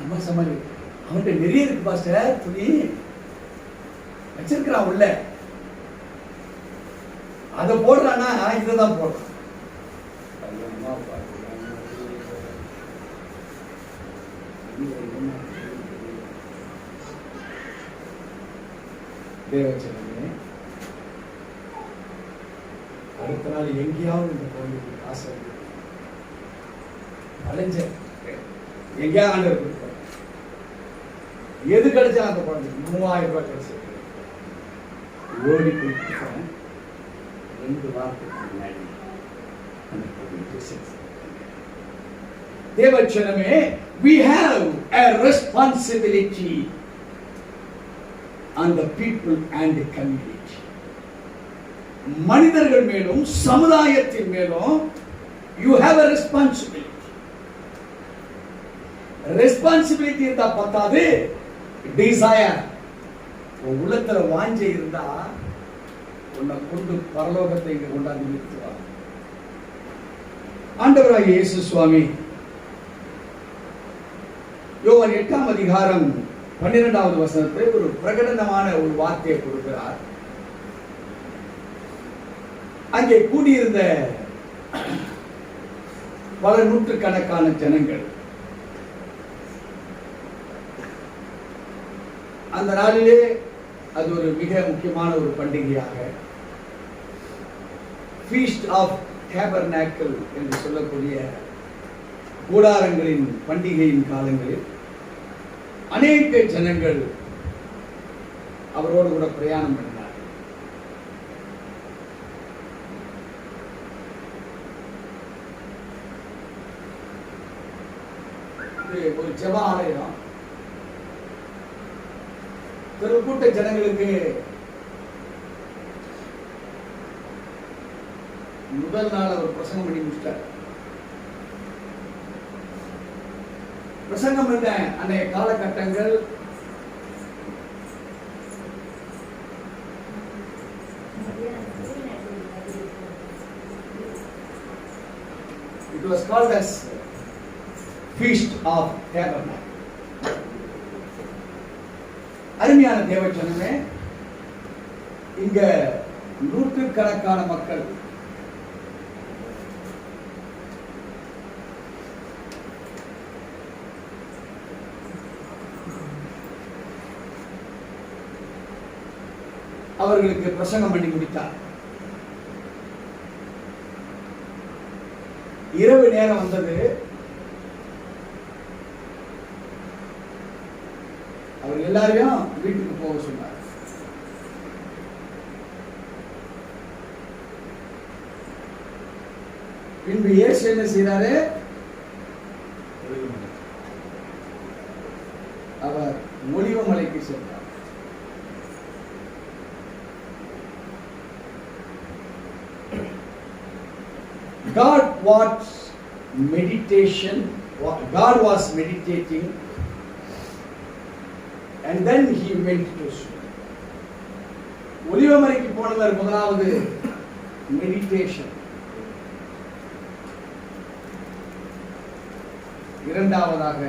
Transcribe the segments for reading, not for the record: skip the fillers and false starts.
அம்மா சமாளி அவன்கிட்ட நிறைய இருக்கு பாஸ்டர், துணி வச்சிருக்கிறான் உள்ள, அதை போடுறானா இதை தான் போடுறான். தேவச்சனமே, அடுத்த நாள் எங்கேயாவது இந்த கோயிலுக்கு காசு அலைஞ்ச எங்கேயாவது ஆண்டவர் கொடுப்பார். எது கிடைச்சா அந்த குழந்தைக்கு 3000 ரூபாய் கிடைச்சது. ஓடி போய் 2 வாரத்துக்கு முன்னாடி அந்த கோயிலுக்கு தேவச்சனமே, we have a responsibility on the people and the community. மனிதர்கள் மேலும் சமுதாயத்தின் மேலும் you have a responsibility. Responsibility இருந்தா பத்தாது, டிசையர் உள்ளத்துல வாஞ்சை இருந்தா உன்னை கொண்டு பரலோகத்தை இங்க கொண்டாந்து நிறுத்துவார். ஆண்டவராகிய இயேசு சுவாமி யோவான் 8ஆம் அதிகாரம் 12வது வசனத்தை ஒரு பிரகடனமான ஒரு வார்த்தையை கொடுக்கிறார். அங்கே கூடியிருந்த பல நூற்றுக்கணக்கான ஜனங்கள் அந்த நாளிலே அது ஒரு மிக முக்கியமான ஒரு பண்டிகையாக ஃபீஸ்ட் ஆஃப் டேபர்நாக்கிள் என்று சொல்லக்கூடிய கூடாரங்களின் பண்டிகையின் காலங்களில் அநேக ஜனங்கள் அவரோடு கூட பிரயாணம் பண்ணினார். ஒரு ஜெப ஆலயம். கூட்ட ஜனங்களுக்கு முதல் நாள் அவர் பிரசங்கம் பண்ணி முடிச்சிட்டார். பிரசங்கம் பண்ண அன்றைய காலகட்டங்கள் it was called as Feast of Tabernacle. அருமையான தேவச்சனமே, இங்க நூற்றுக்கணக்கான மக்கள் அவர்களுக்கு பிரசங்கம் பண்ணி முடித்தார். இரவு நேரம் வந்தது. அவர் எல்லாரையும் வீட்டுக்கு போக சொன்னார். பின்பு இயேசு என்ன செய்தாரு? அவர் ஒலிவமலைக்கு சென்றார். God was meditating and then he went to sleep. ஒலிவமலைக்கு போனவர் முதலாவது மெடிடேஷன், இரண்டாவதாக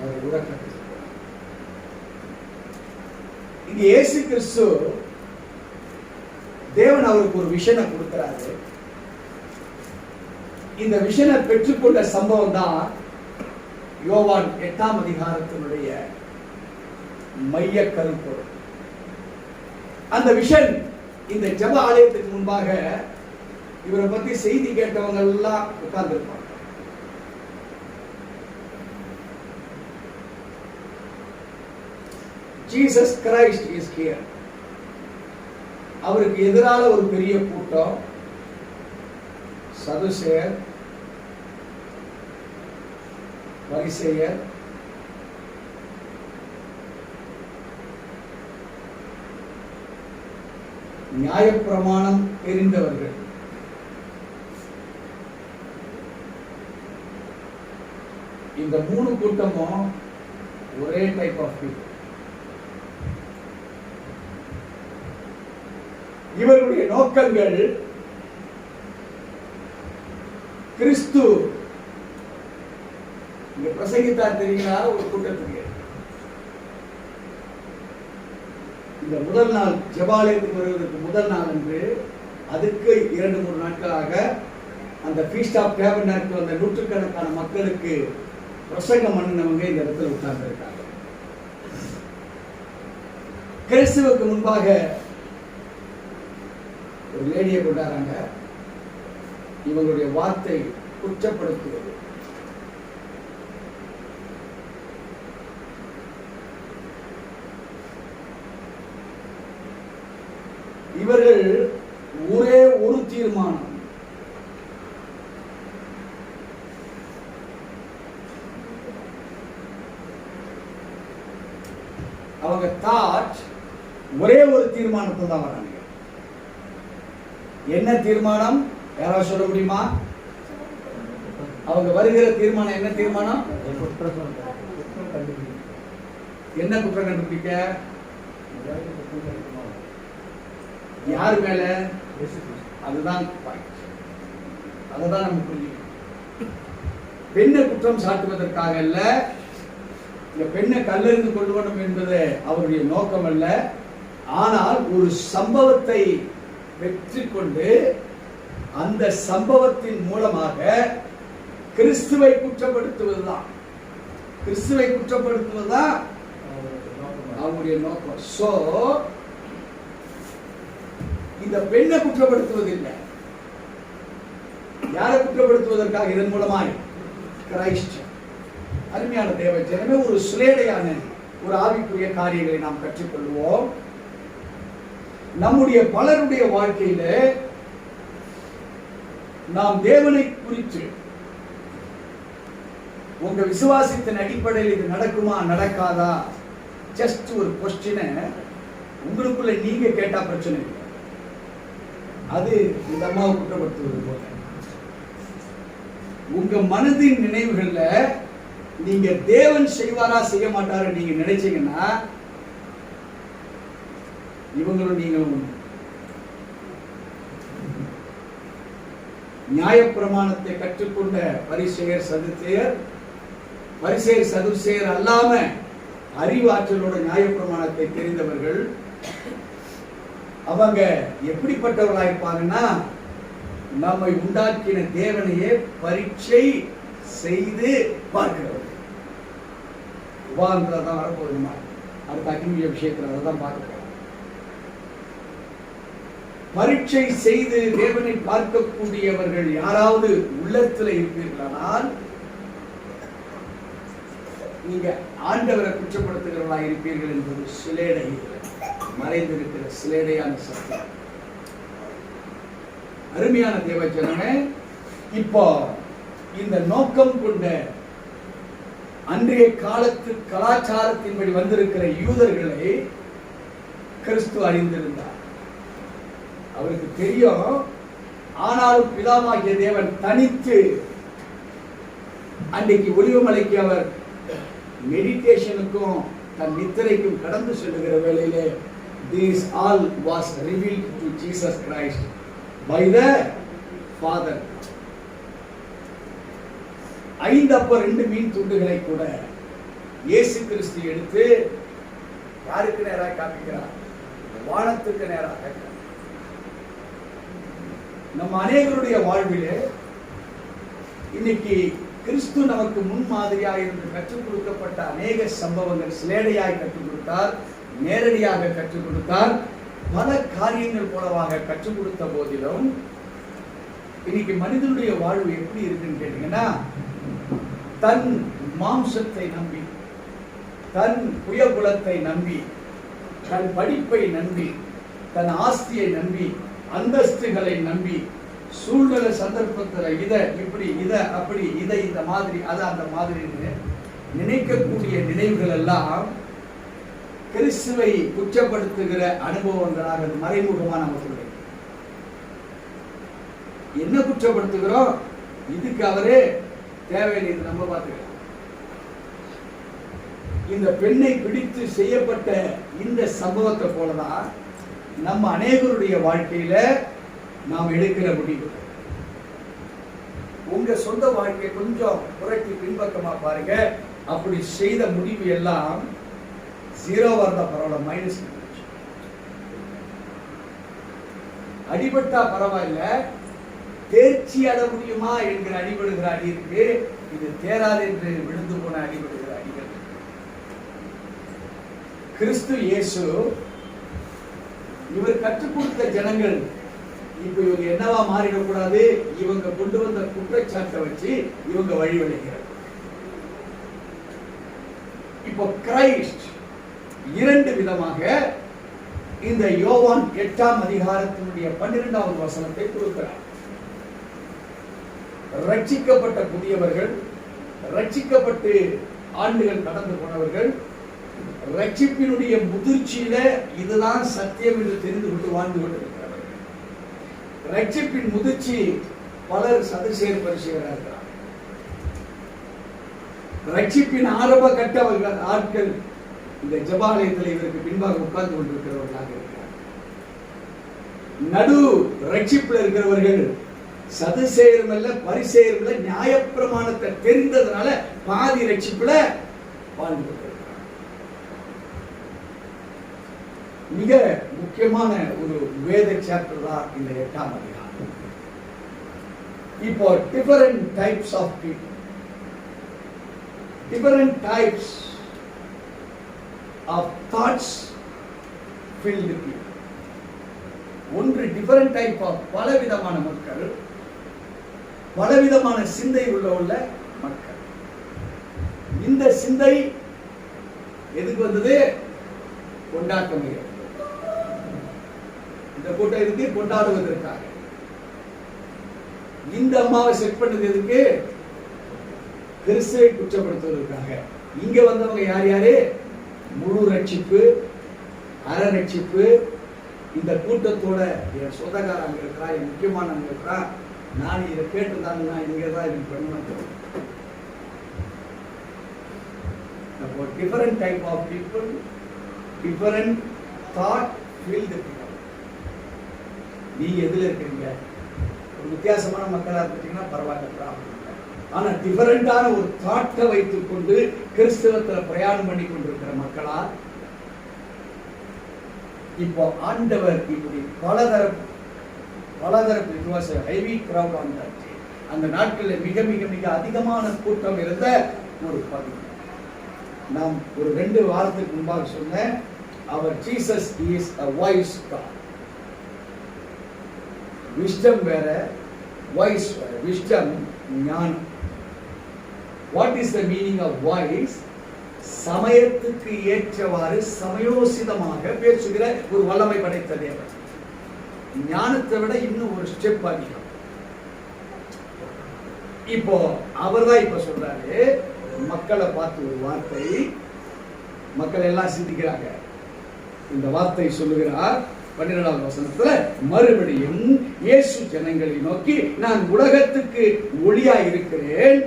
அவர் உறக்கத்தை. இங்கே இயேசு கிறிஸ்து தேவன் அவருக்கு ஒரு விஷனை கொடுக்கிறாரு. இந்த விஷனை பெற்றுக்கொண்ட சம்பவம் தான் யோவான் 8ஆம் அதிகாரத்தினுடைய மைய கருப்பொருள். அந்த விஷன் இந்த ஜெப ஆலயத்துக்கு முன்பாக இவரை பத்தி செய்தி கேட்டவங்க எல்லாம் உட்கார்ந்து இருப்பாங்க. Jesus Christ is here. அவருக்கு எதிரான ஒரு பெரிய கூட்டம், சதுசேயர், பரிசேயர், நியாயப்பிரமாணம் தெரிந்தவர்கள், இந்த 3 கூட்டமும் ஒரே டைப் ஆஃப் பீப்புள். இவருடைய நோக்கங்கள் கிறிஸ்து இங்க பிரசங்கித்தார் தெரியுங்களா? ஒரு கூட்டத்துக்கு இந்த முதல் நாள் ஜெபாலயத்துக்கு வருவதற்கு முதல் நாள் என்று அதுக்கு 2-3 நாட்களாக அந்த ஃபீஸ்ட் ஆஃப் டேபர்னாக்கிள் அந்த நூற்றுக்கணக்கான மக்களுக்கு பிரசங்கம் பண்ணினவங்க இந்த இடத்துல உட்கார்ந்து இருக்காங்க. கிறிஸ்துவுக்கு முன்பாக ஒரு லேடியை கொண்டாடுறாங்க. இவங்களுடைய வார்த்தை குற்றப்படுத்துவது. இவர்கள் ஒரே ஒரு தீர்மானம், அவங்க தாட் ஒரே ஒரு தீர்மானத்தை தான் வராங்க. என்ன தீர்மானம்? யாராவது சொல்ல முடியுமா? அவங்க வருகிற தீர்மானம் என்ன தீர்மானம்? என்ன குற்றம் கண்டுபிடிக்க? யார் மேல? அதுதான் அதுதான் நம்ம புரிஞ்சுக்கணும். பெண்ணை குற்றம் சாட்டுவதற்காக அல்ல, இந்த பெண்ணை கல்லெறிந்து கொண்டு வேண்டும் என்பது அவருடைய நோக்கம் அல்ல. ஆனால் ஒரு சம்பவத்தை வெற்றி கொண்டு அந்த சம்பவத்தின் மூலமாக கிறிஸ்துவை குற்றப்படுத்துவதுதான், கிறிஸ்துவை குற்றப்படுத்துவதுதான் அவருடைய நோக்கம். சோ இந்த பெண்ணை குற்றப்படுத்துவதில்லை. யாரை குற்றப்படுத்துவதற்காக? இதன் மூலமாய் கிரைஸ்ட். அருமையான தேவ ஜனமே, ஒரு சிலேடையான ஒரு ஆவிக்குரிய காரியங்களை நாம் கற்றுக்கொள்வோம். நம்முடைய பலருடைய வாழ்க்கையில நாம் தேவனை குறித்து உங்க விசுவாசத்தின் அடிப்படையில் இது நடக்குமா நடக்காதா, ஜஸ்ட் ஒரு கொஸ்டினை உங்களுக்குள்ள நீங்க கேட்டா பிரச்சனை இல்லை. அது இந்த அம்மாவை குற்றப்படுத்துவது போல உங்க மனதின் நினைவுகள்ல நீங்க தேவன் செய்வாரா செய்ய மாட்டாரா நீங்க நினைச்சீங்கன்னா இவங்களும் நீங்களும் நியாயப்பிரமாணத்தை கற்றுக்கொண்ட பரிசேயர் சதுசேயர் அல்லாம அறிவாற்றலோட நியாயப்பிரமாணத்தை தெரிந்தவர்கள் அவங்க எப்படிப்பட்டவர்களா இருப்பாங்கன்னா, நம்மை உண்டாக்கின தேவனையே பரீட்சை செய்து பார்க்கிறவர்கள். உபாகமத்துல தான் வரப்போகுதுமா, அடுத்த அக்னிய விஷயத்துல அதை தான் பார்க்க போறோம். பரீட்சை செய்து தேவனை பார்க்கக்கூடியவர்கள் யாராவது உள்ளத்துல இருப்பீர்களானால் நீங்க ஆண்டவரை குற்றப்படுத்துகிறவர்களா இருப்பீர்கள் என்பது சிலேடை, மறைந்திருக்கிற சிலேடையான சத்தியம். அருமையான தேவ ஜனமே, இப்போ இந்த நோக்கம் கொண்ட அன்றைய காலத்து கலாச்சாரத்தின்படி வந்திருக்கிற யூதர்களை கிறிஸ்து அறிந்திருந்தார். அவருக்கு தெரியும். ஆனாலும் பிதாவாகிய தேவன் தனித்து அன்றைக்கு ஒலிவமலைக்கு அவர் மெடிடேஷனுக்கும் தன் நித்திரைக்கும் கடந்து செல்லுகிற வேளையிலே this all was revealed to Jesus Christ by the Father. 5 அப்ப 2 மீன் துண்டுகளை கூட இயேசு கிறிஸ்து எடுத்து யாருக்கு நேராக காண்பிக்கிறார்? வானத்துக்கு நேராக. நம்ம அநேகருடைய வாழ்விலே இன்னைக்கு கிறிஸ்து நமக்கு முன்மாதிரியாக இருந்து கற்றுக் கொடுக்கப்பட்ட அநேக சம்பவங்கள் சிலேடையாய் கற்றுக் கொடுத்தார், நேரடியாக கற்றுக் கொடுத்தார், பல காரியங்கள் போலவாக கற்றுக் கொடுத்த போதிலும் இன்னைக்கு மனிதனுடைய வாழ்வு எப்படி இருக்குன்னு கேட்டீங்கன்னா, தன் மாம்சத்தை நம்பி, தன் புயகுலத்தை நம்பி, தன் படிப்பை நம்பி, தன் ஆஸ்தியை நம்பி, அந்தஸ்துகளை நம்பி, சூழ்நிலை சந்தர்ப்பத்தில் இதை இப்படி இதை அப்படி இதை இந்த மாதிரி அதை அந்த மாதிரி நினைக்கக்கூடிய நினைவுகள் எல்லாம் கிறிஸ்துவை குற்றப்படுத்துகிற அனுபவங்களாக மறைமுகமா நமக்கு என்ன குற்றப்படுத்துகிறோம்? இதுக்கு அவரே தேவையில்லை, இது நம்ம பார்த்துக்கலாம். இந்த பெண்ணை பிடித்து செய்யப்பட்ட இந்த சம்பவத்தை போலதான் நம்ம அநேகருடைய வாழ்க்கையில நாம் எடுக்கிற முடிவு. உங்க சொந்த வாழ்க்கையை கொஞ்சம் புரட்டி பின்பக்கமா பாருங்க. அப்படி செய்த முடிவு எல்லாம் 0 இருந்தா பரவாயில்ல, மைனஸ். அடிபட்டா பரவாயில்ல, தேர்ச்சி அட முடியுமா என்கிற அடிபடுகிற அடி இருக்கு. இது தேராது என்று விழுந்து போன அடிபடுகிற அடிகள். கிறிஸ்து இயேசு இவர் கற்றுக் கொடுத்த ஜனங்கள் இப்ப இவங்க என்னவா மாறிடக்கூடாது, இவங்க கொண்டு வந்த குற்றச்சாட்டை வச்சு இவங்க வழிவழிக்கிறார். இப்போ கிரைஸ்ட் 2 விதமாக இந்த யோவான் 8ஆம் அதிகாரத்தினுடைய 12வது வசனத்தை கொடுக்கிறார். ரட்சிக்கப்பட்ட புதியவர்கள், ரட்சிக்கப்பட்டு ஆண்டுகள் கடந்து போனவர்கள், ரட்சிப்பினுடைய முதிர்ச்சியில இதுதான் சத்தியம் என்று தெரிந்து கொண்டு வாழ்ந்து கொண்டிருக்கிறார்கள். ரட்சிப்பின் முதிர்ச்சி பலர் சதுசேர் பரிசுகளாக இருக்கிறார். ரட்சிப்பின் ஆரம்ப கட்ட ஆட்கள் இந்த ஜெபாலயத்தில் இவருக்கு பின்பாக உட்கார்ந்து கொண்டிருக்கிறவர்களாக இருக்கிறார். நடு ரட்சிப்பில் இருக்கிறவர்கள் சதுசேரும் அல்ல, பரிசேரும் இல்ல, நியாயப்பிரமாணத்தை தெரிந்ததுனால பாதி ரட்சிப்புல வாழ்ந்து கொண்டிருக்கிறார். மிக முக்கியமான ஒரு வேத சாப்டர் தான் இந்த 8ஆம் அதிகாரம். இப்போ different types of people, different types of thoughts filled people. ஒன்று டிஃபரண்ட் டைப் ஆஃப் பலவிதமான மக்கள், பலவிதமான சிந்தை உள்ள மக்கள். இந்த சிந்தை எதுக்கு வந்தது? கொண்டாட்டம். இந்த கூட்டம் இருக்கு கொண்டாடுவதற்காக. இந்த அம்மாவை செட் பண்ணது எதுக்கு? கிறிஸ்துவை குற்றப்படுத்துவதற்காக. இங்க வந்தவங்க யார் யாரு? முழு ரட்சிப்பு, அற ரட்சிப்பு. இந்த கூட்டத்தோட என் சொந்தக்காரங்க இருக்கிறா, என் முக்கியமானவங்க இருக்கிறா, நான் இதை கேட்டுதாங்கன்னா இங்கதான் இது பண்ண. அப்போ different type of people, different thought field. நீங்க எதுல இருக்கீங்க? ஒரு வித்தியாசமான மக்களா இருந்தீங்கன்னா பரவாயில்ல. ஆனா டிஃபரண்டான ஒரு தாட்டை வைத்துக் கொண்டு கிறிஸ்தவத்துல பிரயாணம் பண்ணி கொண்டிருக்கிற மக்களா? இப்போ ஆண்டவர் இப்படி பலதரப்பு ஹெவி கிரவுட் வந்தாச்சு. அந்த நாட்களில் மிக மிக மிக அதிகமான கூட்டம் இருந்த ஒரு பகுதி. நாம் ஒரு 2 வாரத்துக்கு முன்பாக சொன்னேன், அவர் Jesus is a wise God. wisdom வேற, wise வேற. wisdom ஞானம். what is the meaning of wise? சமயத்துக்கு ஏற்றவாறு சமயோசிதமாக பேசுகிற ஒரு வல்லமை படைத்த தேவன். ஞானத்தை விட இன்னும் ஒரு ஸ்டெப் அதிகம். இப்போ அவர்தான் இப்ப சொல்றாரு, மக்களை பார்த்து ஒரு வார்த்தை, மக்கள் எல்லாம் சிந்திக்கிறாங்க. இந்த வார்த்தை சொல்லுகிறார் 12வது வசனத்துல, மறுபடியும் இயேசு ஜனங்களை நோக்கி, நான் உலகத்துக்கு ஒளியா இருக்கிறேன்,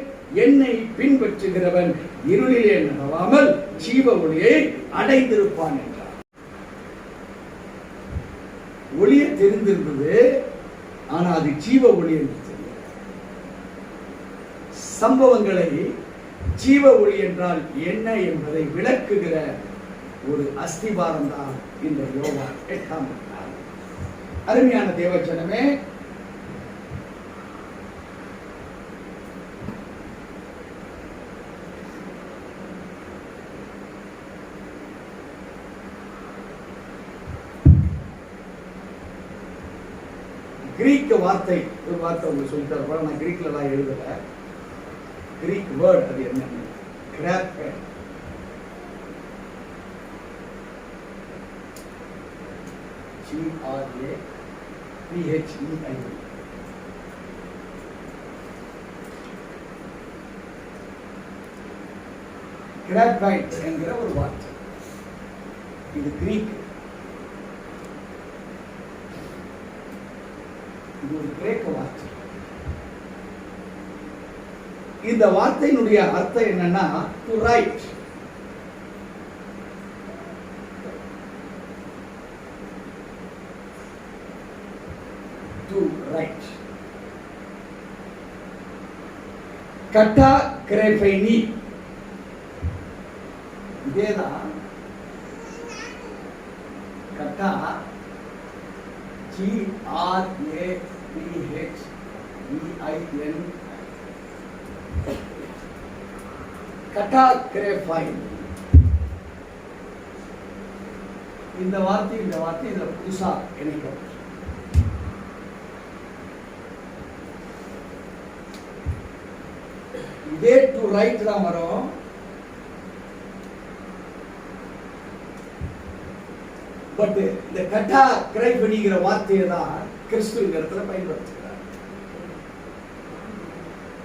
என்னை பின்பற்றுகிறவன் இருளிலே நடவாமல் ஜீவ ஒளியை அடைந்திருப்பான் என்றார். ஒளியை தெரிந்திருந்தது, ஆனா அது ஜீவ ஒளி என்று தெரியும். சம்பவங்களை ஜீவ ஒளி என்றால் என்ன என்பதை விளக்குகிற ஒரு அஸ்திபாரம் தான் இந்த யோவான் 8ஆம் அதிகாரம். அருமையான தேவஜனமே, கிரீக் வார்த்தை, ஒரு வார்த்தை உங்களுக்கு சொல்லிட்டு, நான் கிரீக்ல எல்லாம் எழுதல. கிரீக் வேர்ட் அது என்ன? கிராப். GRAPHEI. கிராபைட் என்கிற ஒரு வார்த்தை. இது கிரீக். இது ஒரு கிரேக்க வார்த்தை. இந்த வார்த்தையினுடைய அர்த்தம் என்னன்னா, டு ரைட். To write. கட்டா கிரேபைனி, இதேதான் கட்டா GRAPHEIN, கட்டா கிரேபைன். இந்த வார்த்தை இதுல புதுசா இணைக்கப்படும். இதே டு ரைட் தான் வரும். பட் இந்த கட்டா கிரைபனிங்கிற வார்த்தையை தான் கிறிஸ்துவ பயன்படுத்துகிறார்.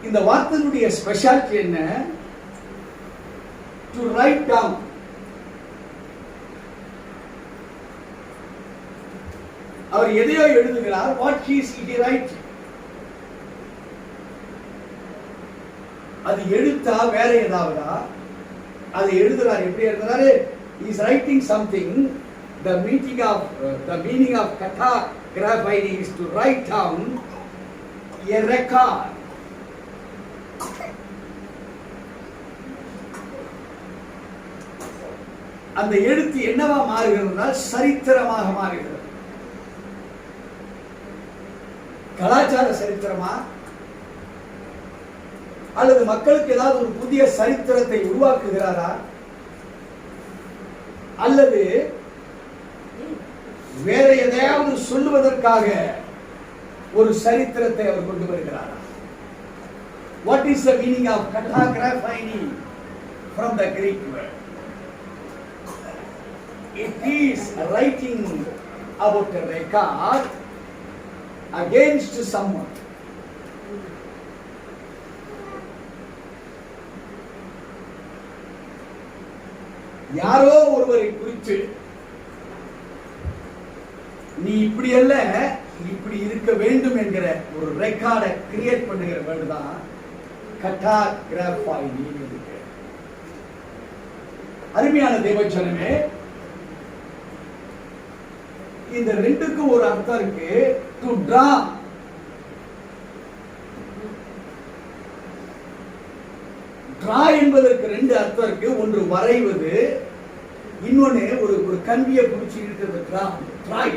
இந்த வார்த்தையினுடைய ஸ்பெஷாலிட்டி என்ன? To write down. அவர் எதையோ எழுதுகிறார். What he write. அது எழுத்தா வேற ஏதாவதா? அது எழுதுறார். எப்படி எழுதுறாரு? he is writing something. The meaning of kata graphite is to write down a record. அந்த எழுத்து என்னவா மாறுகிறதுனா சரித்திரமாக மாறுகிறது. கலாச்சார சரித்திரமா அல்லது மக்களுக்கு ஏதாவது ஒரு புதிய சரித்திரத்தை உருவாக்குகிறாரா அல்லது வேற எதையாவது சொல்லுவதற்காக ஒரு சரித்திரத்தை அவர் கொண்டு வருகிறாரா? What is the meaning of kata graphine from the Greek word? It is writing about a record against someone. யாரோ ஒருவரை குறித்து நீ இப்படி அல்ல இப்படி இருக்க வேண்டும் என்கிற ஒரு ரெக்கார்டை கிரியேட் பண்ணுகிற வேர்டு தான் கட்டா கிராஃபைன். அருமையான தேவஜனமே, இந்த ரெண்டுக்கும் ஒரு அர்த்தம் இருக்கு. டு டிரா, டிரா என்பதற்கு ரெண்டு அர்த்தம் இருக்கு. ஒன்று வரைவது, இன்னொன்னு ஒரு கம்பியை பிடிச்சி இருக்கிறது. டிரா, ட்ராய்.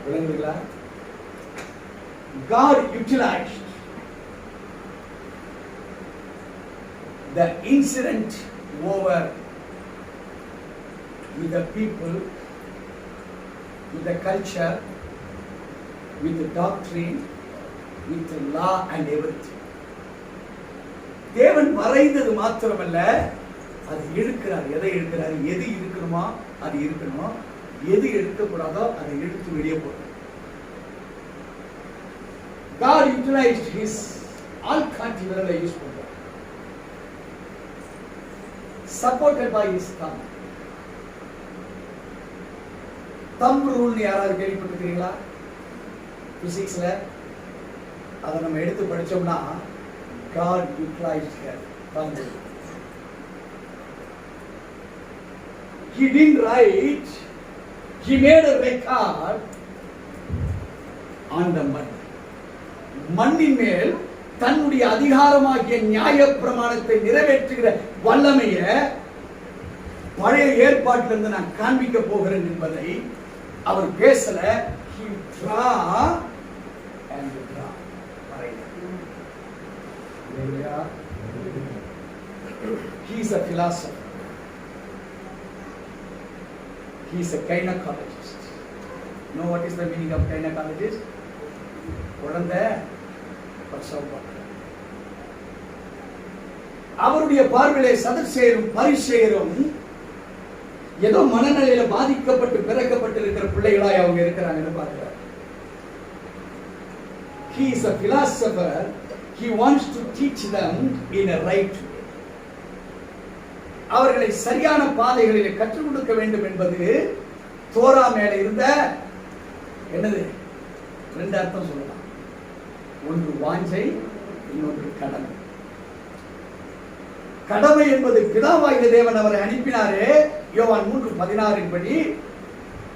விளங்குங்களா? God utilized the incident over with the people, with the culture, with the doctrine, with the law and everything. தேவன் வரைந்தது மாத்திரமல்ல, அது எடுக்கிறார். எதை எடுக்கிறார்? எது இருக்கணுமோ அது இருக்கணும், எது எடுக்கக்கூடாதோ அதை எடுத்து வெளியே போடுறார். God utilized his almighty will use பண்றார். Supported by his thumb. thumb rule யாராவது கேள்விப்பட்டிருக்கீங்களா? பிசிக்ஸ்ல அதை நம்ம எடுத்து படிச்சோம்னா God utilized her thumb rule. He didn't write, he made a record on the mud. மண்ணின் மேல் தன்னுடைய அதிகாரமாகிய நியாய பிரமாணத்தை நிறைவேற்றுகிற வல்லமைய பழைய ஏற்பாட்டிலிருந்து நான் காண்பிக்க போகிறேன் என்பதை அவர் பேசல. He draw and draw. He is a philosopher. He is a gynecologist. You know what is the meaning of gynecologist? குழந்தை பிரசவம். அவருடைய பார்வையிலே சதுர்சேயரும் பரிசேயரும் ஏதோ மனநிலையில பாதிக்கப்பட்டு பிறக்கப்பட்டு இருக்கிற பிள்ளைகளாய் அவங்க இருக்கிறாங்கன்னு பார்க்கிறார். He is a philosopher. He wants to teach them in a right way. அவர்களை சரியான பாதைகளிலே கற்றுக் கொடுக்க வேண்டும் என்பது தோரா மேல இருந்த என்னது ரெண்டு அர்த்தம் சொல்லலாம். ஒன்று வாஞ்சை, இன்னொன்று கடமை. கடமை என்பது பிதாவாகிய தேவன் அவரை அனுப்பினாரே. யோவான் 3:16 படி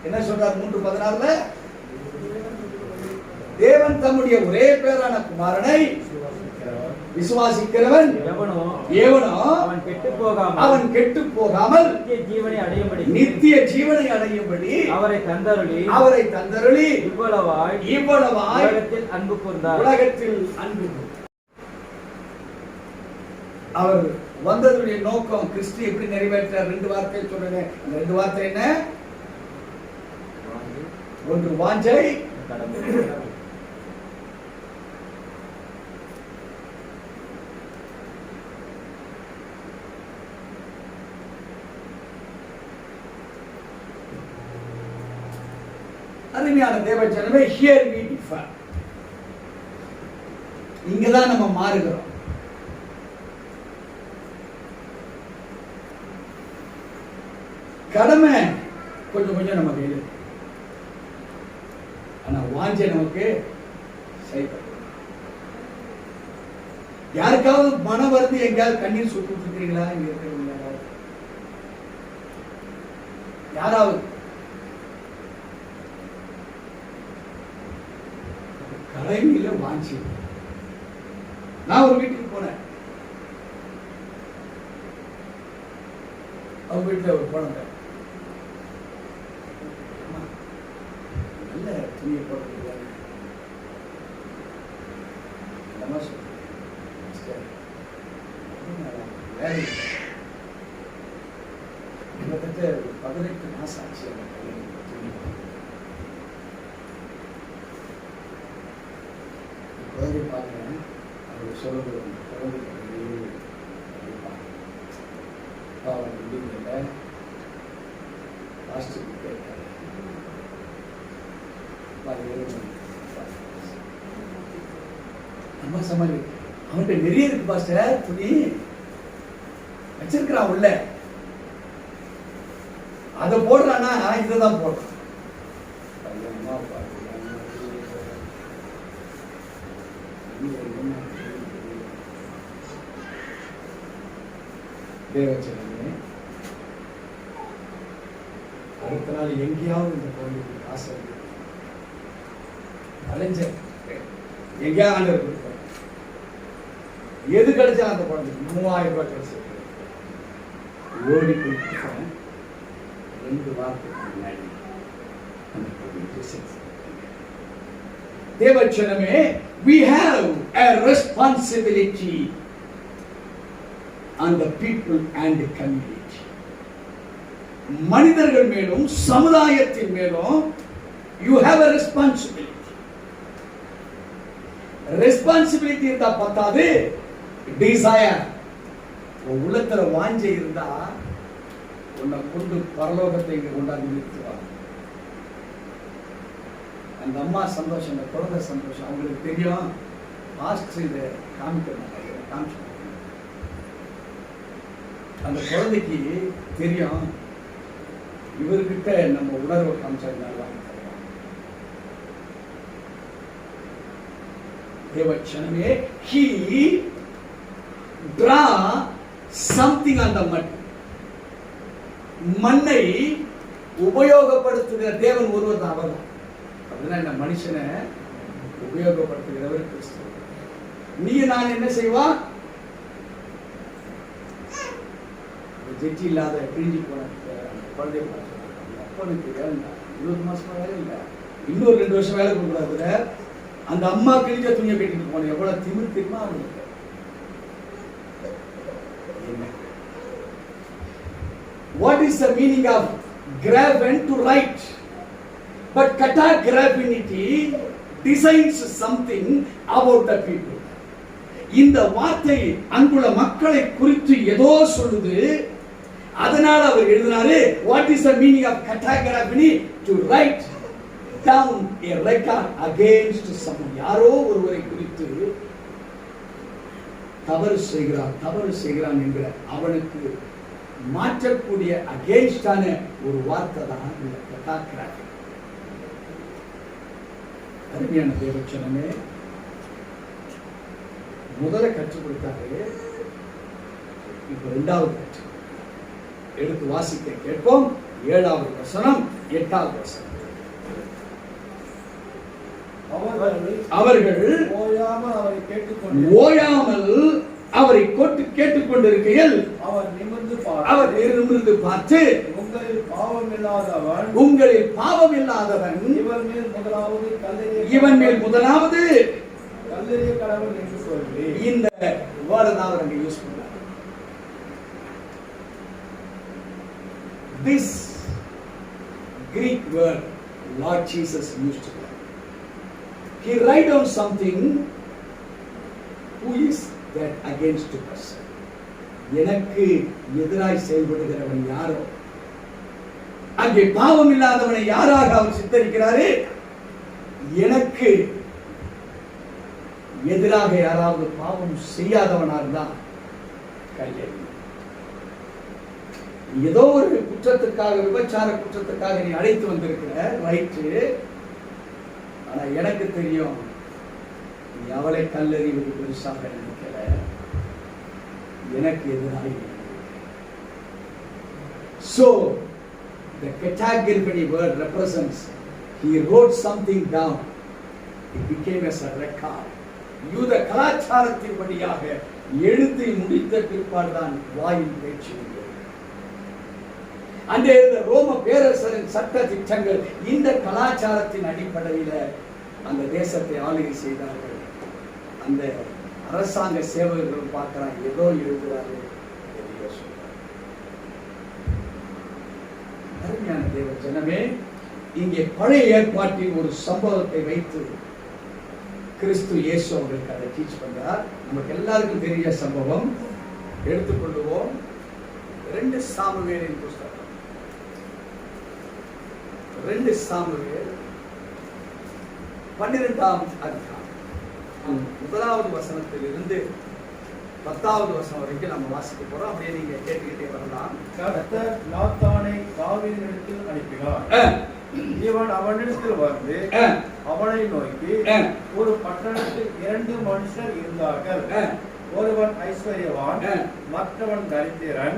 என்ன சொல்றார்? 3:16 தேவன் தம்முடைய ஒரே பேரான குமாரனை விசுவாசிக்கிறவன் எவனோ அவன் கெட்டு போகாமல் நித்திய ஜீவனை அடையும்படி அவரை தந்தருளி இவ்வளவாய் அன்பு கூர்ந்தார். உலகத்தில் அன்பு. அவர் வந்ததுடைய நோக்கம் கிறிஸ்து எப்படி நிறைவேற்ற ரெண்டு வார்த்தை சொல்றேன். அந்த ரெண்டு வார்த்தை என்ன? ஒன்று வாஞ்சை, அருமையான தேவஜனமே, ஹியர் வி டிஃபர். இங்கதான் நம்ம மாறுகிறோம். கடமை கொஞ்சம் கொஞ்சம் நம்ம கையில், ஆனா வாஞ்சை நமக்கு செய்யப்படும். யாருக்காவது மன வருது எங்கேயாவது கண்ணீர் சுட்டு இருக்கிறீங்களா? இங்க இருக்கிறவங்க யாராவது கடமையில வாஞ்சி. நான் ஒரு வீட்டுக்கு போனேன். அவங்க வீட்டுல ஒரு குழந்தை நல்ல துணியை போட்டு கிட்டத்தட்ட 18 மாசம் ஆச்சு. குழந்தை பார்க்கிறேன். அவர் சொல்லுறது அம்மா சமாளி அவன்கிட்ட நிறைய இருக்கு பாஸ்டர், துணி வச்சிருக்கிறான் உள்ள, அதை போடுறானா இதான் போடுறான். தேவச்சனமே, அடுத்த நாள் எங்கேயாவது இந்த கோயிலுக்கு ஆசை அலைஞ்ச எங்கேயாவது எது கிடைச்சா அந்த குழந்தைக்கு 3000 ரூபாய் கிடைச்சது. ஓடி போய் 2 வாரத்துக்கு முன்னாடி அந்த கோயிலுக்கு தேவச்சனமே, we have a responsibility on the people and the community. மனிதர்கள் மேலும் சமுதாயத்தின் மேலும் you have a responsibility. Responsibility இருந்தா பத்தாது, டிசையர் உள்ளத்துல வாஞ்சை இருந்தா உன்னை கொண்டு பரலோகத்தை இங்க கொண்டாந்து நிறுத்துவாங்க. அந்த அம்மா சந்தோஷம், அந்த குழந்தை சந்தோஷம். அவங்களுக்கு தெரியும் பாஸ்டர் இதை காமிக்கணும். அந்த குழந்தைக்கு தெரியும் இவர்கிட்ட நம்ம உணர்வை காமிச்சதுனால தேவச்சனமே, he draw something on the mud. மண்ணை உபயோகப்படுத்துகிற தேவன் ஒருவர் தான். அவர் அப்படின்னா இந்த மனுஷனை உபயோகப்படுத்துகிறவர் கிறிஸ்து. நீ நான் என்ன செய்வா? ஜெட்டி இல்லாத பிரிஞ்சு போன குழந்தை அப்பனுக்கு வேண்டாம், 20 மாசமா வேலை இல்லை, இன்னொரு 2 வருஷம் வேலை கொடுக்கூடாது. அந்த அம்மா கிழிஞ்ச துணியை கட்டிட்டு போன எவ்வளவு திமிர் தெரியுமா அவங்களுக்கு? What is the meaning of graven to write? But catagraphity designs something about the people. இந்த வார்த்தை அங்குள்ள மக்களை குறித்து ஏதோ சொல்லுது. அதனால அவர் எழுதினாரு, what is the meaning of catagraphy? To write down a record against someone. யாரோ ஒருவரை குறித்து தவறு செய்கிறான் என்கிற அவனுக்கு மாற்றக்கூடிய அகேன்ஸ்டான ஒரு வார்த்தை தான் இந்த catagraphy. அருமையான தேவச்சனமே, முதல்ல கற்றுக் கொடுத்தாரு, இப்ப 2வது கற்று எடுத்து வாசிக்க கேட்போம். 7வது வசனம் 8வது வசனம். அவர்கள் ஓயாமல் அவரை கேட்டுக்கொண்டிருக்கையில் அவர் நிமிர்ந்து பார்த்து, உங்களில் பாவம் இல்லாதவன் இவன் மேல் முதலாவது கல்லெறிய கடவுள் என்று சொல்லி இந்த வேர்டை தான் அவர் அங்க யூஸ் பண்றார். This Greek word Lord Jesus used to. He write down something. Who is that against the person? எனக்கு எதிராய் செயல்படுகிறவன் யாரோ, அங்கே பாவம் இல்லாதவனை யாராக அவர் சித்தரிக்கிறாரு? எனக்கு எதிராக யாராவது பாவம் செய்யாதவனாக தான் கையெழு. ஏதோ ஒரு குற்றத்துக்காக, விபச்சார குற்றத்துக்காக நீ அழைத்து வந்திருக்கிற, ரைட்டு. ஆனா எனக்கு தெரியும் நீ அவளை கல்லெறிவது பெருசாக நினைக்கல, எனக்கு எதிராக. So the category word represents, he wrote something down, it became as a record. யூத கலாச்சாரத்தின் படியாக எழுதி முடித்த பிற்பாடுதான் வாயில் பேச்சு. அன்றே இருந்த ரோம பேரரசரின் சட்ட திட்டங்கள் இந்த கலாச்சாரத்தின் அடிப்படையில் அந்த தேசத்தை ஆளுகை செய்தார்கள். அந்த அரசாங்க சேவகர்கள் பார்க்கிறாங்க, ஏதோ எழுதுறாரு, எதையோ சொல்றாரு. அருமையான தேவ ஜனமே, இங்கே பழைய ஏற்பாட்டின் ஒரு சம்பவத்தை வைத்து கிறிஸ்து இயேசு அவர்களுக்கு அதை டீச் பண்றார். நமக்கு எல்லாருக்கும் தெரிய சம்பவம். எடுத்துக்கொள்வோம் 2 சாமுவேலின் புஸ்தகம், 2 சாமுவேல் 12ஆம் அதிகாரம் 1வது வசனத்திலிருந்து 10வது வசனம் வரைக்கும் நம்ம வாசிக்க போறோம். அப்படியே நீங்க கேட்டுக்கிட்டே வரலாம். கர்த்தர் நாத்தானை தாவீதினிடத்தில் அனுப்பினார். இவன் அவனிடத்தில் வந்து அவனை நோக்கி, ஒரு பட்டணத்தில் 2 மனுஷர் இருந்தார்கள், ஒருவன் ஐஸ்வர்யவான், மற்றவன் தரித்திரன்.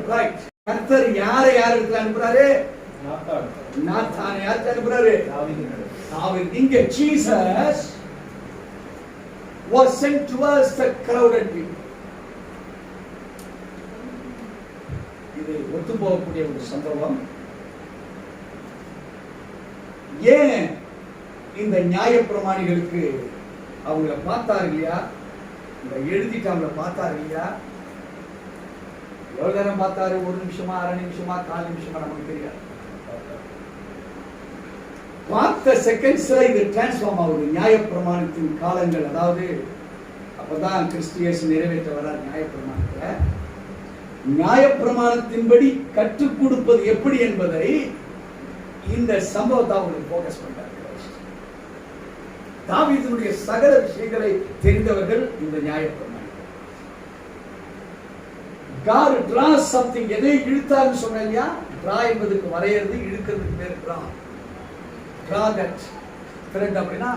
கர்த்தர் யாரை யாருக்கு அனுப்புறாரு? நாத்தானை யாருக்கு அனுப்புறாரு? தாவீது. இங்க Jesus was sent towards the crowded people. இது ஒத்து போகக்கூடிய ஒரு சம்பவம். ஏன் இந்த நியாயப்பிரமாணிகளுக்கு அவங்கள பார்த்தாரு இல்லையா, இந்த எழுதிட்டு அவங்கள பார்த்தாரு இல்லையா, எவ்வளவு நேரம் பார்த்தாரு? 1 நிமிஷமா, 1/2 நிமிஷமா, 4 நிமிஷமா, நமக்கு தெரியாது. பார்த்த செகண்ட்ஸ்ல இது டிரான்ஸ்ஃபார்ம் ஆகுது. நியாயப்பிரமாணத்தின் காலங்கள், அதாவது அப்பதான் கிறிஸ்து இயேசு நிறைவேற்ற வர்றார் நியாயப்பிரமாணத்துல. நியாயப்பிரமாணத்தின்படி கற்றுக் கொடுப்பது எப்படி என்பதை இந்த சம்பவத்தை அவங்களுக்கு போக்கஸ் பண்றாங்க. தாவீதுடைய சகல விஷயங்களை தெரிந்தவர்கள் இந்த நியாயப்பிரமாணம். God draws something. எதை இழுத்தாருன்னு சொன்னேன் இல்லையா? டிரா என்பதுக்கு வரையறது, இழுக்கிறதுக்கு பேர் டிரா. Draw that thread அப்படின்னா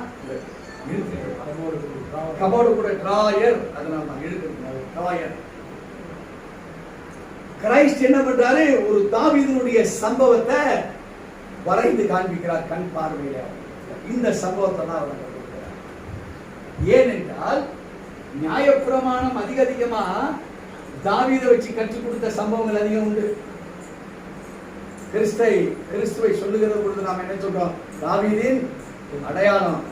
கபோர்டு கூட டிராயர், அதனால நான் இழுக்கிறது டிராயர். கிரைஸ்ட் என்ன பண்றாரு? ஒரு தாவீதுடைய சம்பவத்தை வரைந்து காண்பிக்கிறார் கண் பார்வையில. இந்த சம்பவத்தை தான் அவர் கொடுக்கிறார். ஏனென்றால் நியாயப்பிரமாணம் அதிகமா தாவீதை வச்சு கற்றுக் கொடுத்த சம்பவங்கள் அதிகம் உண்டு. கிறிஸ்துவை சொல்லுகிற பொழுது நாம் என்ன சொல்றோம்? தாவீதின் அடையாளம்,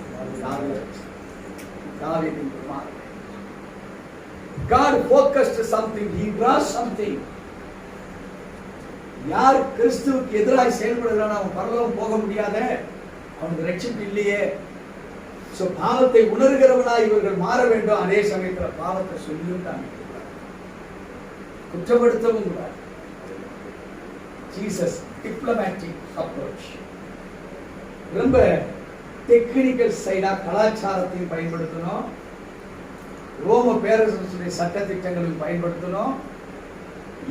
தாவீதின் குமாரன். God focused something, he draws something. யார் கிறிஸ்துவுக்கு எதிராக செயல்படுகிறான் அவன் பரலோகம் போக முடியாத, அவனுக்கு ரட்சிப்பு இல்லையே. சோ பாவத்தை உணர்கிறவனா இவர்கள் மாற வேண்டும். அதே சமயத்தில் பாவத்தை சொல்லியும் காமிக்கிறார், குற்றப்படுத்தவும் கூடாது. ஜீசஸ் டிப்ளமேட்டிக் அப்ரோச், ரொம்ப டெக்னிக்கல் சைடா கலாச்சாரத்தையும் பயன்படுத்தணும், ரோம பேரரசுடைய சட்ட திட்டங்களையும் பயன்படுத்தணும்.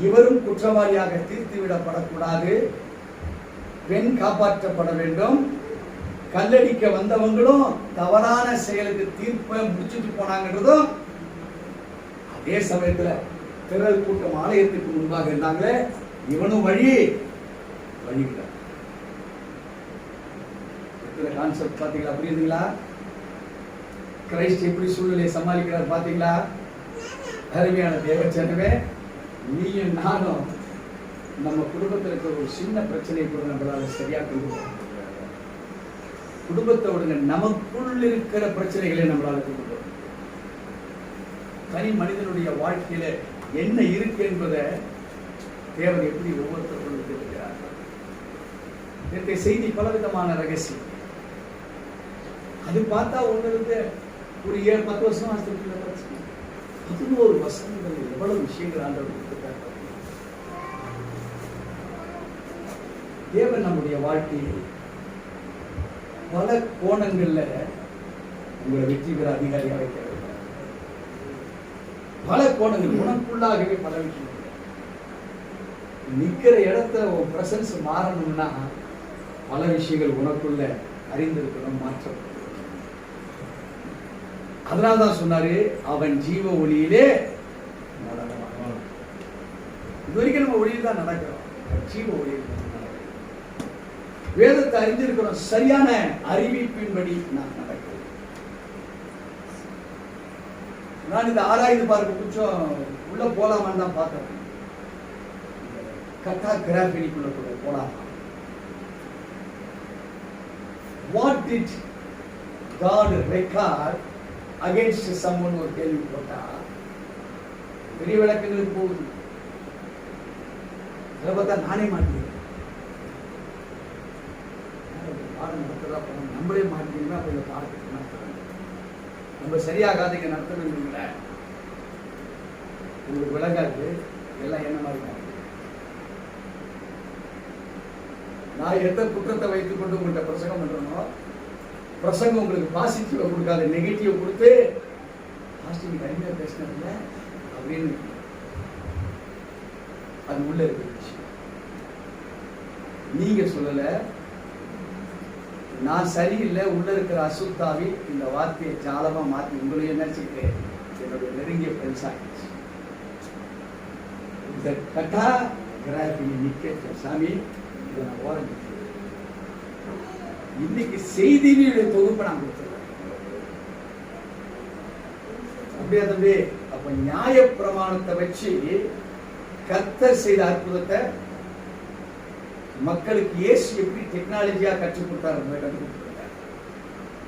இவரும் குற்றவாளியாக தீர்த்து விடப்படக்கூடாது, பெண் காப்பாற்றப்பட வேண்டும். கல்லடிக்க வந்தவங்களும் தவறான செயலுக்கு தீர்ப்பை முடிச்சுட்டு போனாங்கன்றதும், அதே சமயத்துல திரள் கூட்டம் ஆலயத்துக்கு முன்பாக இருந்தாங்களே, இவனும் வழிவிட கான்செப்ட் பாத்தீங்களா? புரியுதுங்களா? கிரைஸ்ட் எப்படி சூழ்நிலையை சமாளிக்கிறார் பாத்தீங்களா? அருமையான தேவச்சனமே, நீயும் நானும் நம்ம குடும்பத்தில் இருக்கிற ஒரு சின்ன பிரச்சனையை கூட நம்மளால சரியா கொண்டு போக முடியாது. குடும்பத்தோட நமக்குள் இருக்கிற பிரச்சனைகளை நம்மளால கொண்டு போக முடியாது. தனி மனிதனுடைய வாழ்க்கையில என்ன இருக்கு என்பதை தேவன் எப்படி ஒவ்வொருத்தருக்கும் இருக்கிறார். இந்த செய்தி பலவிதமான ரகசியம். அது பார்த்தா உங்களுக்கு ஒரு 7-10 வருஷம் ஆஸ்திரேலியா பிரச்சனை 11 வருஷங்கள் எவ்வளவு விஷயங்கள் ஆண்டவர் கொடுத்துட்டார். தேவன் நம்முடைய வாழ்க்கையில் பல கோணங்கள்ல உங்களை வெற்றி பெற அதிகாரியாக வைக்கிறார். பல கோணங்கள் உனக்குள்ளாகவே பல விஷயங்கள். நிக்கிற இடத்துல ஒரு பிரசன்ஸ் மாறணும்னா பல விஷயங்கள் உனக்குள்ள அறிந்திருக்கணும், மாற்றப்படும். அதனால்தான் சொன்னாரு, அவன் ஜீவ ஒளியிலே நடக்கிறான். இது வரைக்கும் நம்ம ஒளியில் தான் நடக்கிறோம், ஜீவ ஒளியில் வேதத்தை அறிந்திருக்கிறோம், சரியான அறிவிப்பின்படி நான் நடக்கிறேன். நான் இந்த ஆராய்ந்து பார்க்க கொஞ்சம் உள்ள போலாமான்னு தான் பார்த்தேன். கட்டா கிராஃபினிக்குள்ள கூட போலாம். What did God record against someone ஒரு கேள்வி போட்டா பெரிய விளக்கங்களுக்கு போகுது. அதை பார்த்தா நானே மாட்டேன், பாடம் நடத்துறதா போனோம், நம்மளே மாட்டீங்கன்னா அப்ப இந்த பாடத்துக்கு நடத்துறோம். நம்ம சரியாகாதீங்க நடத்தணுங்கள உங்களுக்கு விளங்காது. எல்லாம் என்ன மாதிரி மாட்டேன். நான் எந்த குற்றத்தை வைத்துக் கொண்டு உங்கள்கிட்ட பிரசங்கம் பண்றேனோ, பிரசங்கம் உங்களுக்கு பாசிட்டிவ் கொடுக்காத, நெகட்டிவ் கொடுத்து பாசிட்டிவ் கடுமையாக பேசினதில்ல அப்படின்னு அது உள்ள இருக்கிற விஷயம். நீங்க சொல்லல, நான் சரியில்லை, உள்ள இருக்கிற அசுத்தாவி இந்த வார்த்தையை ஜாலமா மாற்றி உங்களையும் நினைச்சுக்கிட்டு என்னுடைய நெருங்கிய ஃப்ரெண்ட்ஸ் ஆகிடுச்சு. இந்த கட்டா கிராஃபி நிக்க சாமி இதை நான் ஓரம். இன்னைக்கு செய்தியுடைய தொகுப்பை நான் கொடுத்துருக்கேன். அப்படியா தம்பி? அப்ப நியாய பிரமாணத்தை வச்சு கர்த்தர் செய்த அற்புதத்தை மக்களுக்கு இயேசு எப்படி டெக்னாலஜியா கற்றுக் கொடுத்தாரு கற்றுக் கொடுத்துருக்காரு.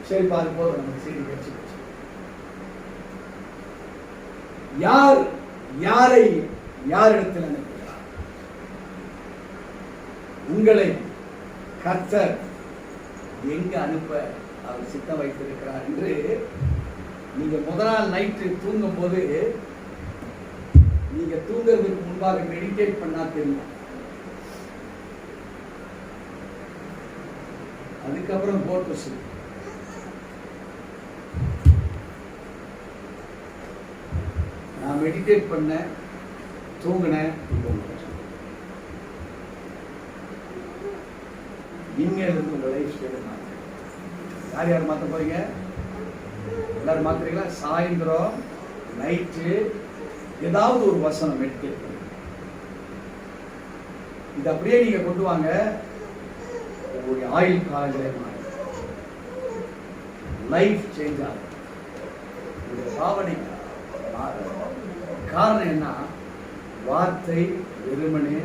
சரி, அது போதும், நமக்கு செய்தி கட்சி யார் யாரை யாரிடத்தில் அனுப்புகிறார்? உங்களை கர்த்தர் எங்க அனுப்ப அவர் சித்தம் வைத்திருக்கிறார் என்று நீங்க முதல் நாள் நைட்டு தூங்கும் போது நீங்க தூங்குறதுக்கு முன்பாக மெடிடேட் பண்ணா தெரியும். அதுக்கப்புறம் போட்டு சொல்லு. நான் மெடிடேட் பண்ண தூங்கினேன். இங்கிருந்து உங்க லைஃப் ஸ்டைல மாற்ற. யார் யார் மாற்ற போறீங்க? எல்லாரும் மாத்துறீங்களா? சாயந்தரம் நைட்டு ஏதாவது ஒரு வசனம் மெடிடேட் பண்ணுங்க. இது அப்படியே நீங்க கொண்டு வாங்க, உங்களுடைய ஆயுள் காலங்களே மாறும், லைஃப் சேஞ்ச் ஆகும், உங்களுடைய பாவனை மாறும். காரணம் என்ன? வார்த்தை வெறுமனே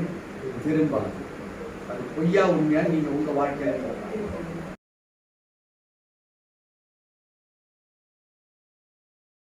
திரும்பாது. அது பொய்யா உண்மையா நீங்க உங்க வாழ்க்கையில